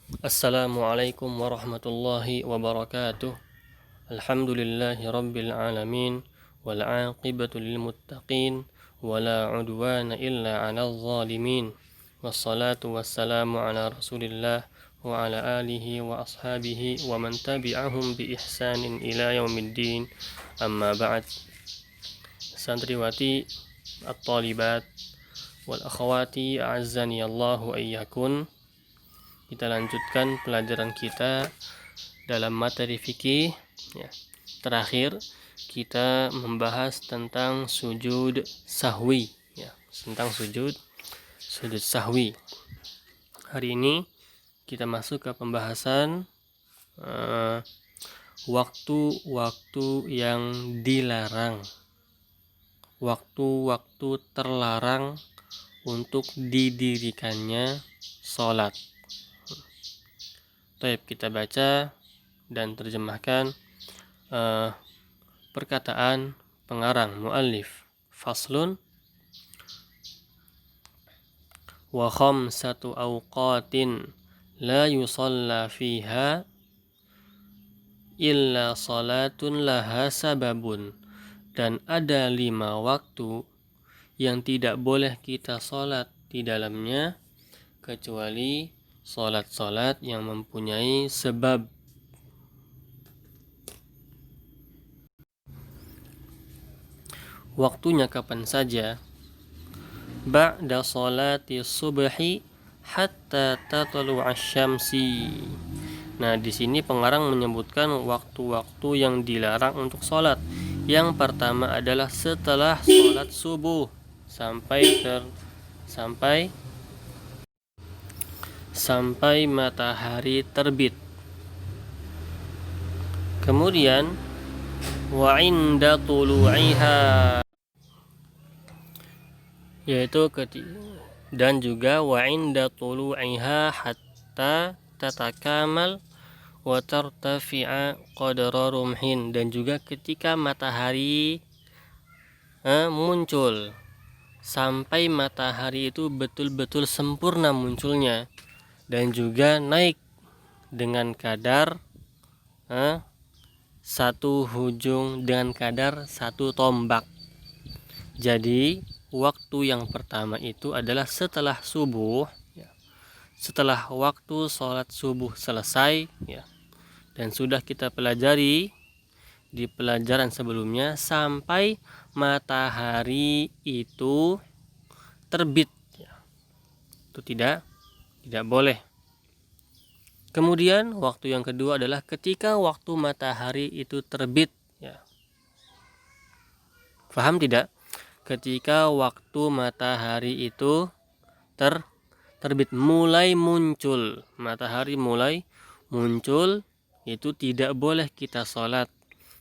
Assalamualaikum warahmatullahi wabarakatuh. Alhamdulillahi rabbil alamin. Wal aqibatu lil muttaqin. Wala udwana illa 'alal zalimin. Wassalatu wassalamu ala Rasulillah wa ala alihi wa ashabihi wa man tabi'ahum bi ihsanin ila yaumiddin. Amma ba'd. Santriwati at-talibat wal akhawati a'azzani Allahu ayyakun. Kita lanjutkan pelajaran kita dalam materi fikih. Terakhir kita membahas tentang sujud sahwi. Tentang sujud sahwi. Hari ini kita masuk ke pembahasan waktu-waktu yang dilarang, waktu-waktu terlarang untuk didirikannya sholat. Baik, kita baca dan terjemahkan perkataan pengarang muallif. Faslun wa khamsatu awqatin la yusalla fiha illa salatun laha sababun. Dan ada 5 waktu yang tidak boleh kita sholat di dalamnya kecuali sholat-sholat yang mempunyai sebab. Waktunya kapan saja? Ba'da sholati subhi hatta tatlu'a syamsi. Nah, di sini pengarang menyebutkan waktu-waktu yang dilarang untuk sholat. Yang pertama adalah setelah sholat subuh sampai matahari terbit. Kemudian wa inda tulu'iha, yaitu dan juga wa inda tulu'iha hatta tatakamal wa tartafi'a qadra rumhin, dan juga ketika matahari muncul sampai matahari itu betul-betul sempurna munculnya dan juga naik dengan kadar satu hujung, dengan kadar satu tombak. Jadi waktu yang pertama itu adalah setelah subuh, setelah waktu sholat subuh selesai, dan sudah kita pelajari di pelajaran sebelumnya sampai matahari itu terbit, itu tidak boleh. Kemudian waktu yang kedua adalah ketika waktu matahari itu terbit. Faham tidak? Ketika waktu matahari itu terbit, mulai muncul, matahari mulai muncul, itu tidak boleh kita sholat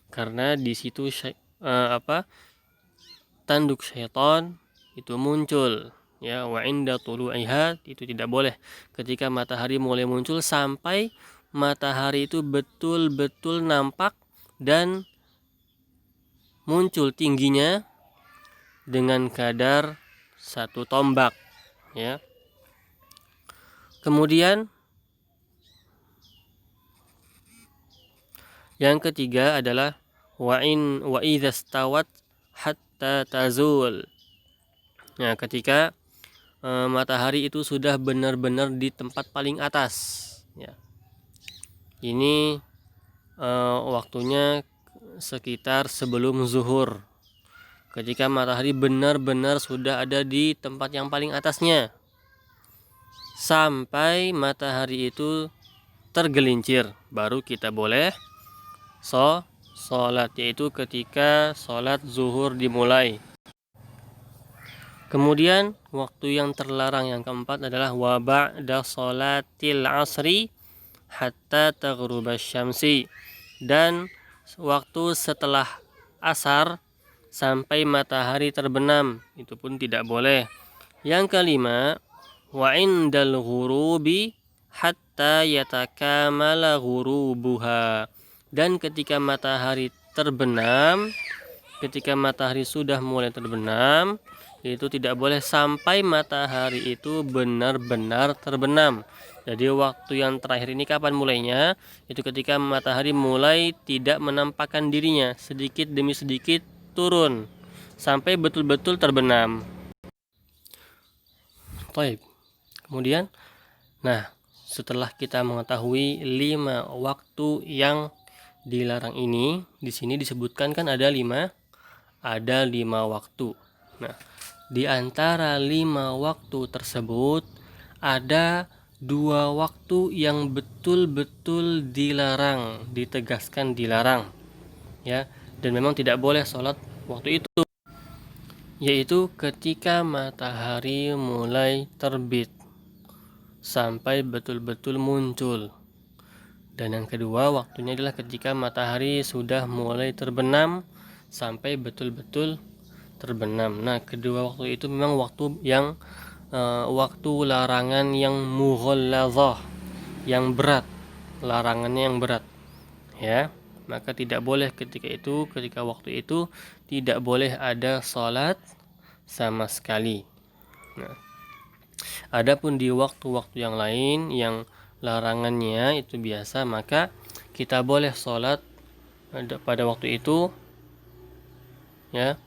karena di situ tanduk syaitan itu muncul. Wa inda tulu'iha, itu tidak boleh ketika matahari mulai muncul sampai matahari itu betul-betul nampak dan muncul tingginya dengan kadar satu tombak. Kemudian yang ketiga adalah wa idza stawat hatta tazul. Ketika matahari itu sudah benar-benar di tempat paling atas. Ini waktunya sekitar sebelum zuhur. Ketika matahari benar-benar sudah ada di tempat yang paling atasnya sampai matahari itu tergelincir, baru kita boleh sholat, yaitu ketika sholat zuhur dimulai. Kemudian waktu yang terlarang yang keempat adalah wa ba'da sholatil asri hatta taghrubasy syamsi, dan waktu setelah asar sampai matahari terbenam, itu pun tidak boleh. Yang kelima wa indal ghurubi hatta yatakamala ghurubuha, dan ketika matahari terbenam, ketika matahari sudah mulai terbenam, itu tidak boleh sampai matahari itu benar-benar terbenam. Jadi waktu yang terakhir ini kapan mulainya? Itu ketika matahari mulai tidak menampakkan dirinya, sedikit demi sedikit turun sampai betul-betul terbenam. Baik. Kemudian, nah, setelah kita mengetahui 5 waktu yang dilarang ini, di sini disebutkan kan ada 5 waktu. Nah, di antara 5 waktu tersebut ada 2 waktu yang betul-betul dilarang, ditegaskan dilarang, ya, dan memang tidak boleh sholat waktu itu, yaitu ketika matahari mulai terbit sampai betul-betul muncul. Dan yang kedua waktunya adalah ketika matahari sudah mulai terbenam sampai betul-betul terbenam. Nah, kedua waktu itu memang waktu yang waktu larangan yang mughalladzah, yang berat, larangannya yang berat, ya. Maka tidak boleh ketika waktu itu tidak boleh ada sholat sama sekali. Nah, adapun di waktu-waktu yang lain yang larangannya itu biasa, maka kita boleh sholat pada waktu itu, ya,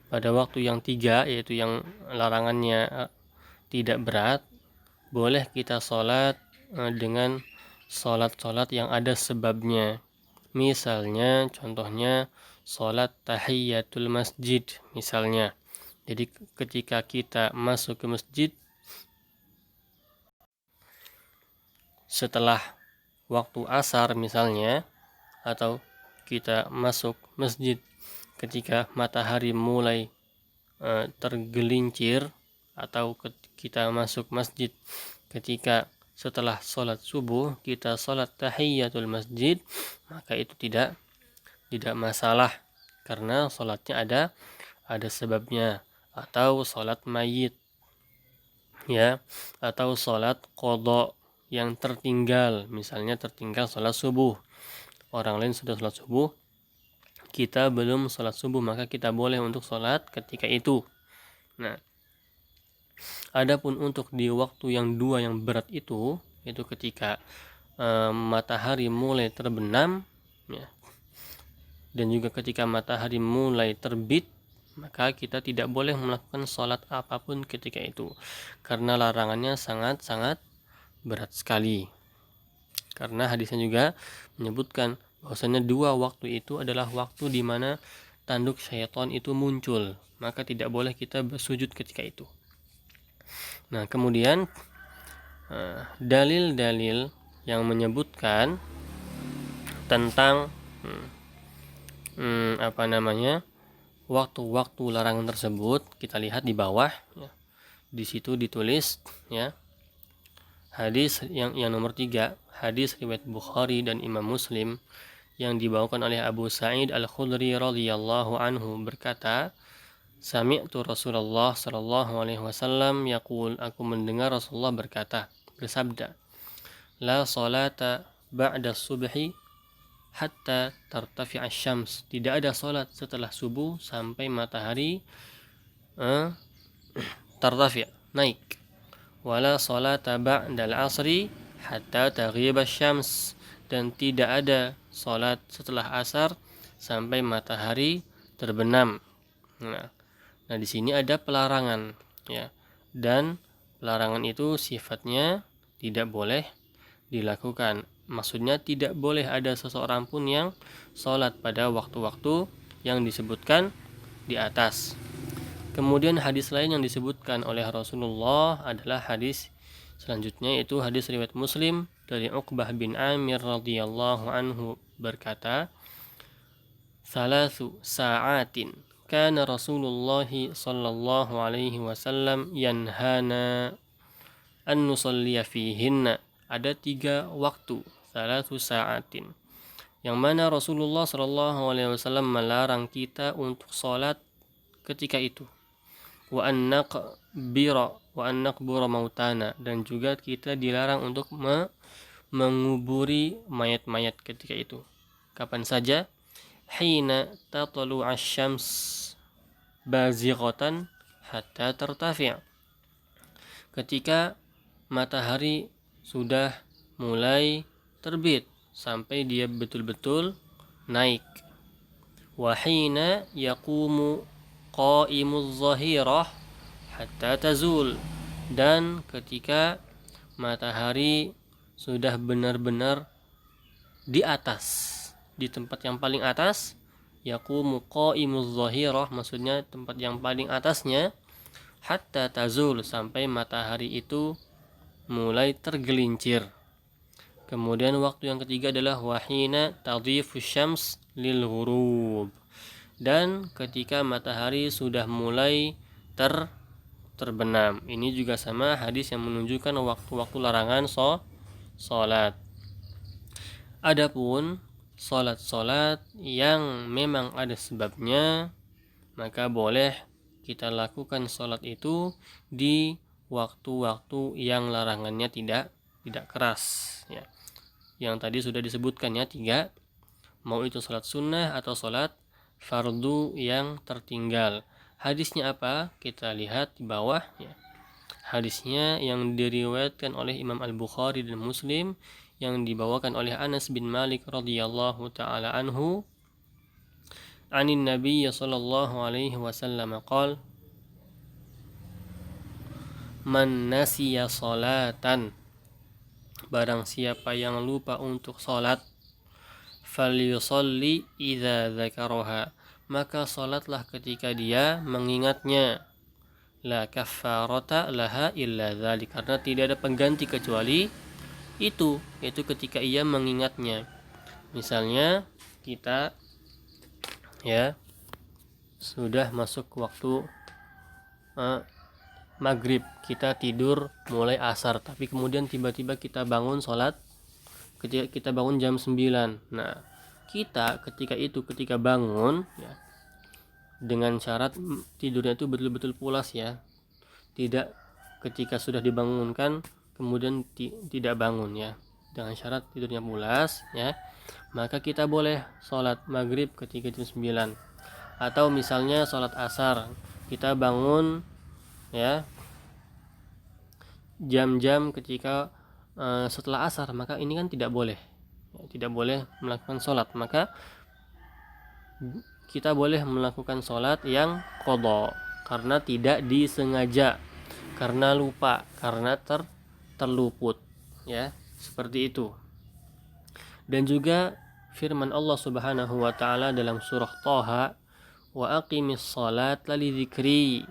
pada waktu yang 3, yaitu yang larangannya tidak berat, boleh kita sholat dengan sholat-sholat yang ada sebabnya. Misalnya, contohnya sholat tahiyatul masjid misalnya. Jadi ketika kita masuk ke masjid setelah waktu asar misalnya, atau kita masuk masjid ketika matahari mulai tergelincir, atau kita masuk masjid ketika setelah sholat subuh kita sholat tahiyatul masjid, maka itu tidak masalah karena sholatnya ada sebabnya. Atau sholat mayit, ya, atau sholat qadha yang tertinggal, misalnya tertinggal sholat subuh, orang lain sudah sholat subuh, kita belum sholat subuh, maka kita boleh untuk sholat ketika itu. Nah, adapun untuk di waktu yang 2 yang berat itu ketika matahari mulai terbenam, ya, dan juga ketika matahari mulai terbit, maka kita tidak boleh melakukan sholat apapun ketika itu karena larangannya sangat-sangat berat sekali. Karena hadisnya juga menyebutkan bahwasanya 2 waktu itu adalah waktu di mana tanduk syaitan itu muncul, maka tidak boleh kita bersujud ketika itu. Nah, kemudian dalil-dalil yang menyebutkan tentang waktu-waktu larangan tersebut kita lihat di bawah, ya. Di situ ditulis, ya, hadis yang nomor 3, hadis riwayat Bukhari dan Imam Muslim yang dibawakan oleh Abu Sa'id Al-Khudri radhiyallahu anhu berkata, sami'tu Rasulullah sallallahu alaihi wasallam yaqul, aku mendengar Rasulullah bersabda, la salata ba'da subhi hatta tartafi'a syams, tidak ada salat setelah subuh sampai matahari tartafi', naik. Wala salata ba'dal asri hatta taghiba syams, dan tidak ada salat setelah asar sampai matahari terbenam. Nah, di sini ada pelarangan, ya. Dan pelarangan itu sifatnya tidak boleh dilakukan. Maksudnya tidak boleh ada seseorang pun yang sholat pada waktu-waktu yang disebutkan di atas. Kemudian hadis lain yang disebutkan oleh Rasulullah adalah hadis selanjutnya, yaitu hadis riwayat Muslim dari Uqbah bin Amir radhiyallahu anhu berkata, salasu sa'atin kana Rasulullah sallallahu alaihi wasallam yanhana an nusalliya fihinna, ada 3 waktu, salasu sa'atin, yang mana Rasulullah sallallahu alaihi wasallam melarang kita untuk salat ketika itu. Wa an naqbura mautana, dan juga kita dilarang untuk menguburi mayat-mayat ketika itu. Kapan saja? Hina tatlu asy-syams bazighatan hatta tartafi'. Ketika matahari sudah mulai terbit sampai dia betul-betul naik. Wa hina yaqumu qa'imuz zahirah hatta tazul. Dan ketika matahari sudah benar-benar di atas, di tempat yang paling atas, yaqumu qa'imuz zahirah, maksudnya tempat yang paling atasnya, hatta tazul, sampai matahari itu mulai tergelincir. Kemudian waktu yang ketiga adalah wahina tadhifu syams lil ghurub, dan ketika matahari sudah mulai terbenam. Ini juga sama hadis yang menunjukkan waktu-waktu larangan salat. Adapun salat-salat yang memang ada sebabnya, maka boleh kita lakukan salat itu di waktu-waktu yang larangannya tidak keras, ya. Yang tadi sudah disebutkan ya, 3, mau itu salat sunnah atau salat fardu yang tertinggal. Hadisnya apa? Kita lihat di bawah ya. Hadisnya yang diriwayatkan oleh Imam Al-Bukhari dan Muslim, yang dibawakan oleh Anas bin Malik radhiyallahu taala anhu, anin Nabi sallallahu alaihi wasallam qala, man nasiya salatan, barang siapa yang lupa untuk salat, falyusalli idza dzakaraha, maka salatlah ketika dia mengingatnya. La kaffarata laha illa dzalik, karena tidak ada pengganti kecuali itu, yaitu ketika ia mengingatnya. Misalnya kita ya sudah masuk waktu maghrib, kita tidur mulai asar, tapi kemudian tiba-tiba kita bangun sholat ketika kita bangun jam 9. Nah, kita ketika bangun ya, dengan syarat tidurnya itu betul-betul pulas ya, tidak ketika sudah dibangunkan kemudian tidak bangun ya, dengan syarat tidurnya pulas ya, maka kita boleh sholat maghrib ketika jam 9. Atau misalnya sholat asar, kita bangun ya jam-jam ketika setelah asar, maka ini kan tidak boleh ya, tidak boleh melakukan sholat. Maka kita boleh melakukan sholat yang qadha karena tidak disengaja, karena lupa, karena terluput ya, seperti itu. Dan juga firman Allah Subhanahu wa taala dalam surah Thaha, wa aqimis salat li dzikri,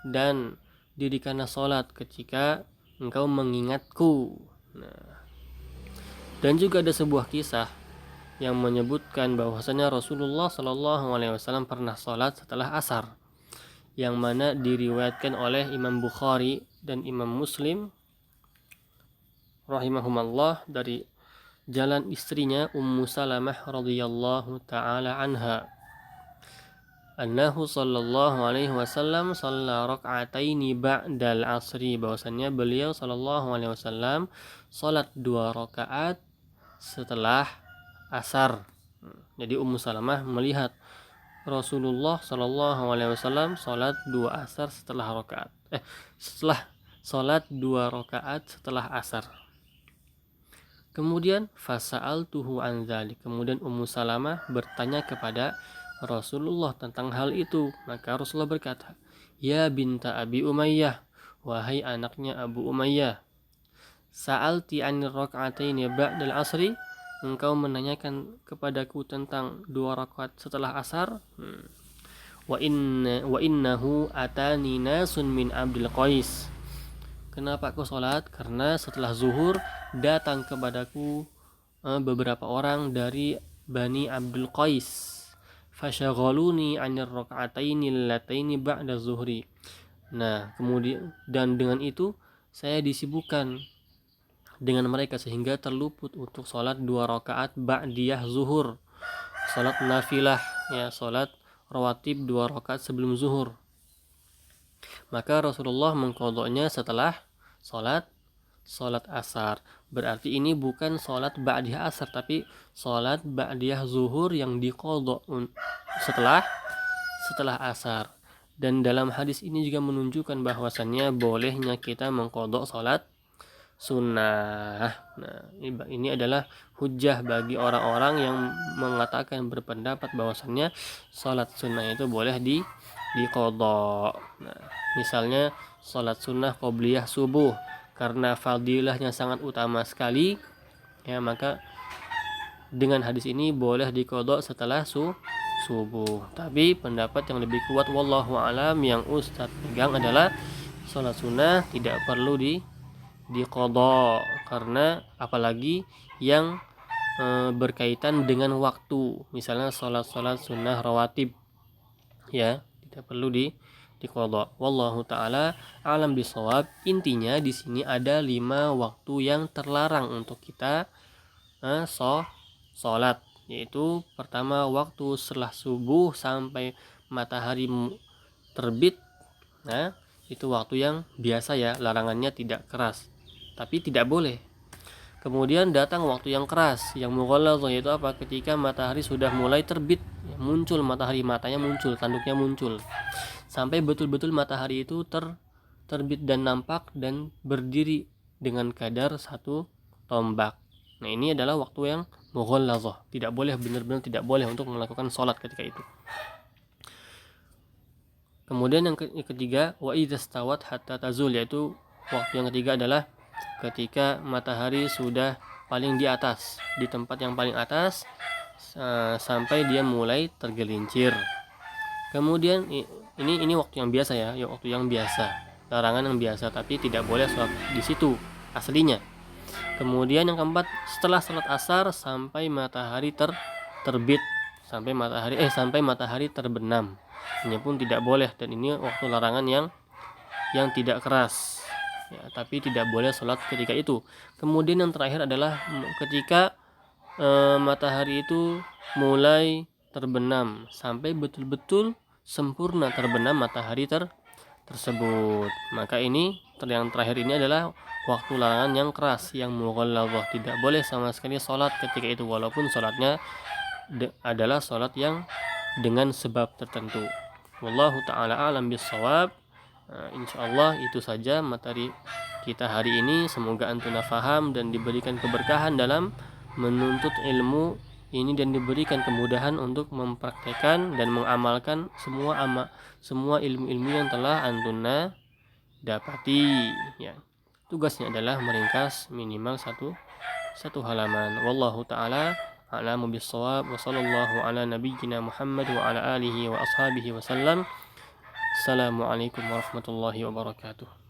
dan dirikanlah salat ketika engkau mengingatku. Nah, dan juga ada sebuah kisah yang menyebutkan bahwasanya Rasulullah Shallallahu Alaihi Wasallam pernah salat setelah asar, yang mana diriwayatkan oleh Imam Bukhari dan Imam Muslim rahimahumallah dari jalan istrinya Ummu Salamah radhiyallahu taala anha, annahu sallallahu alaihi wasallam shalla rak'ataini ba'dal asri, bahwasannya beliau sallallahu alaihi wasallam salat 2 rakaat setelah asar. Jadi Ummu Salamah melihat Rasulullah sallallahu alaihi wasallam salat 2 asar setelah salat 2 rakaat setelah asar. Kemudian fasa'altuhu an dzalik, kemudian Ummu Salamah bertanya kepada Rasulullah tentang hal itu. Maka Rasulullah berkata, ya binta Abi Umayyah, wahai anaknya Abu Umayyah, sa'alti anir rak'ataini ba'dal asri, engkau menanyakan kepadaku tentang 2 rakaat setelah asar. Wa innahu atani nasun min Abdul Qais, kenapa aku sholat? Karena setelah zuhur datang kepadaku beberapa orang dari Bani Abdul Qais, fasyaghaluni 'anil rak'ataini allataini ba'da zuhri. Nah, kemudian dan dengan itu saya disibukkan dengan mereka sehingga terluput untuk sholat 2 rakaat ba'diyah zuhur, sholat nafilah ya, sholat rawatib 2 rakaat sebelum zuhur. Maka Rasulullah mengqadhanya setelah sholat asar. Berarti ini bukan sholat ba'diyah asar, tapi sholat ba'diyah zuhur yang diqadha setelah asar. Dan dalam hadis ini juga menunjukkan bahwasannya bolehnya kita mengqadha salat sunnah. Nah, ini adalah hujjah bagi orang-orang yang mengatakan berpendapat bahwasannya salat sunnah itu boleh diqadha. Nah, misalnya salat sunnah qobliyah subuh karena fadilahnya sangat utama sekali, ya maka dengan hadis ini boleh diqadha setelah subuh. Tapi pendapat yang lebih kuat wallahu alam yang Ustadz pegang adalah salat sunnah tidak perlu diqadha, karena apalagi yang berkaitan dengan waktu, misalnya salat-salat sunnah rawatib, ya tidak perlu diqadha. Wallahu taala alam bisawab. Intinya di sini ada 5 waktu yang terlarang untuk kita sholat, yaitu pertama waktu setelah subuh sampai matahari terbit. Nah, itu waktu yang biasa ya, larangannya tidak keras, tapi tidak boleh. Kemudian datang waktu yang keras, yang mughalladhah, yaitu apa? Ketika matahari sudah mulai terbit, muncul matahari, matanya muncul, tanduknya muncul, sampai betul-betul matahari itu terbit dan nampak dan berdiri dengan kadar 1 tombak. Nah, ini adalah waktu yang mughalladhah, tidak boleh, benar-benar tidak boleh untuk melakukan sholat ketika itu. Kemudian yang ketiga, wa idza stawat hatta tazul, yaitu waktu yang ketiga adalah ketika matahari sudah paling di atas, di tempat yang paling atas, sampai dia mulai tergelincir. Kemudian ini waktu yang biasa ya, waktu yang biasa, larangan yang biasa, tapi tidak boleh sholat di situ aslinya. Kemudian yang keempat, setelah sholat asar sampai matahari terbit, sampai matahari terbenam, ini pun tidak boleh, dan ini waktu larangan yang tidak keras ya, tapi tidak boleh sholat ketika itu. Kemudian yang terakhir adalah ketika matahari itu mulai terbenam sampai betul-betul sempurna terbenam matahari tersebut, maka ini yang terakhir ini adalah waktu larangan yang keras, yang mughalladhah, tidak boleh sama sekali sholat ketika itu, walaupun sholatnya adalah sholat yang dengan sebab tertentu. Wallahu ta'ala alam bisawab. Insyaallah itu saja materi kita hari ini. Semoga antum faham dan diberikan keberkahan dalam menuntut ilmu ini, dan diberikan kemudahan untuk mempraktekkan dan mengamalkan semua ilmu-ilmu yang telah antum dapati ya. Tugasnya adalah meringkas minimal satu halaman. Wallahu ta'ala a'lamu bis-shawab, wa sallallahu ala nabiyyina Muhammad wa ala alihi wa ashabihi wa sallam. Assalamualaikum warahmatullahi wabarakatuh.